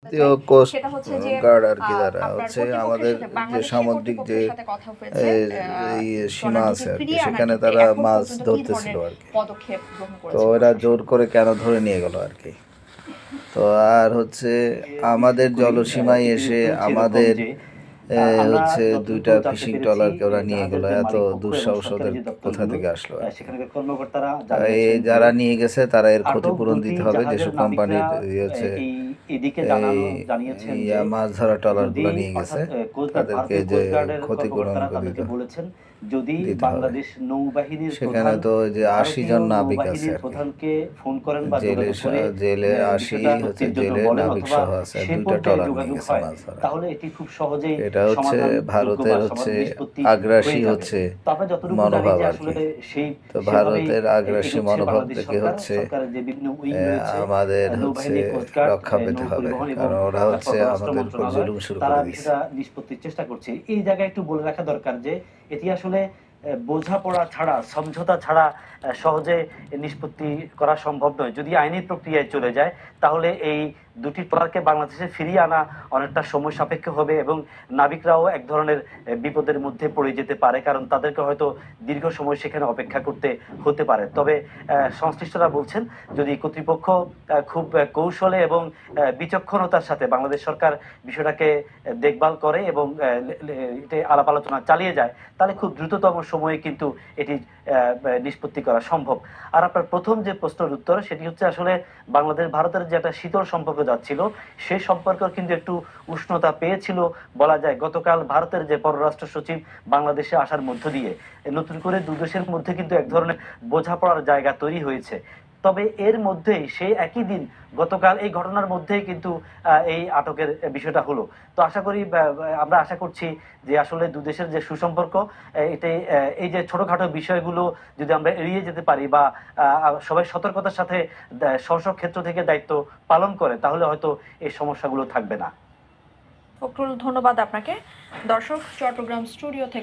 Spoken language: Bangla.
জাতীয় কোস্ট গার্ড আর কি, যারা হচ্ছে আমাদের যে সামুদ্রিক যে এই সীমা আছে আর কি, সেখানে তারা মাছ ধরতেছিল আর কি। তো এরা জোর করে কেন ধরে নিয়ে গেল আর কি। তো আর হচ্ছে আমাদের জলসীমায় এসে আমাদের হচ্ছে দুইটা ফিশিং ট্রলারকে ওরা নিয়ে গেল। এত দুঃসাহস ওদের কোথা থেকে আসলো আর কি। এই যারা নিয়ে গেছে তারা এর ক্ষতিপূরণ দিতে হবে, যেসব কোম্পানির হচ্ছে এই মাছ ধরা ট্রলারগুলো নিয়ে গেছে তাদেরকে যে ক্ষতিপূরণ দিতে যদি দিতে হবে। বাংলাদেশ নৌবাহিনীর সেখানে তো ওই যে 80 জন নাবিক আছে নৌবাহিনীর আর কি। প্রধানকে ফোন করেন বা জেলে যোগাযোগ করে জেলে 80 বিষয়টা হচ্ছে উত্তেজনা জেলে বলেন নাবিক অথবা সহ আছে, সে দুইটা পর্যায়ে ট্রলার নিয়ে যোগাযোগ গেছে হয়, মাছ ধরা। তাহলে এটি খুব সহজেই এটা হচ্ছে সমাধানযোগ্য ভারতের বা হচ্ছে সমাধান নিষ্পত্তি আগ্রাসী হয়ে যাবে। হচ্ছে তো আমরা যতটুকু জানি মনোভাব যে আর আসলে কি। সেই তো সেভাবেই ভারতের আগ্রাসী এগোচ্ছে মনোভাব বাংলাদেশ থেকে সরকার। হচ্ছে সরকারের যে বিভিন্ন উইং রয়েছে, আমাদের হচ্ছে নৌবাহিনী, কোস্টগার্ড, রক্ষা পেতে নৌ হবে, পরিবহন এবং কারণ ওরা হচ্ছে পররাষ্ট্র আমাদের উপর মন্ত্রণালয়, জুলুম শুরু তারা করে দিচ্ছে। বিষয়টা নিষ্পত্তির চেষ্টা করছে। এই জায়গায় একটু বলে রাখা দরকার যে এটি আসলে বোঝাপড়া ছাড়া, সমঝোতা ছাড়া সহজে নিষ্পত্তি করা সম্ভব নয়। যদি আইনি প্রক্রিয়ায় চলে যায় তাহলে এই দুটি ট্রলারকে বাংলাদেশে ফিরিয়ে আনা অনেকটা সময় সাপেক্ষ হবে এবং নাবিকরাও এক ধরনের বিপদের মধ্যে পড়ে যেতে পারে, কারণ তাদেরকে হয়তো দীর্ঘ সময় সেখানে অপেক্ষা করতে হতে পারে। তবে সংশ্লিষ্টরা বলছেন যদি কর্তৃপক্ষ খুব কৌশলে এবং বিচক্ষণতার সাথে বাংলাদেশ সরকার বিষয়টাকে দেখভাল করে এবং আলাপ আলোচনা চালিয়ে যায়, তাহলে খুব দ্রুততম সময়ে কিন্তু এটি নিষ্পত্তি করা সম্ভব। আর আপনার প্রথম যে প্রশ্নের উত্তর, সেটি হচ্ছে আসলে বাংলাদেশ ভারতের যে একটা শীতল সম্পর্ক যাচ্ছিল, সেই সম্পর্ক কিন্তু একটু উষ্ণতা পেয়েছিল বলা যায় গতকাল ভারতের যে পররাষ্ট্র সচিব বাংলাদেশে আসার মধ্য দিয়ে। নতুন করে দু দেশের মধ্যে কিন্তু এক ধরনের বোঝাপড়ার জায়গা তৈরি হয়েছে। তবে এর মধ্যেই সেই একই দিন গতকাল এই ঘটনার মধ্যেই কিন্তু এই আটকের বিষয়টা হলো। তো আশা করি, আমরা আশা করছি যে আসলে দু দেশের যে সুসম্পর্ক, এতে এই যে ছোটখাটো বিষয়গুলো যদি আমরা এড়িয়ে যেতে পারি বা সবাই সতর্কতার সাথে স্ব ক্ষেত্র থেকে দায়িত্ব পালন করে, তাহলে হয়তো এই সমস্যাগুলো থাকবে না। ফখরুল, ধন্যবাদ আপনাকে। দর্শক, চট্টগ্রাম স্টুডিও থেকে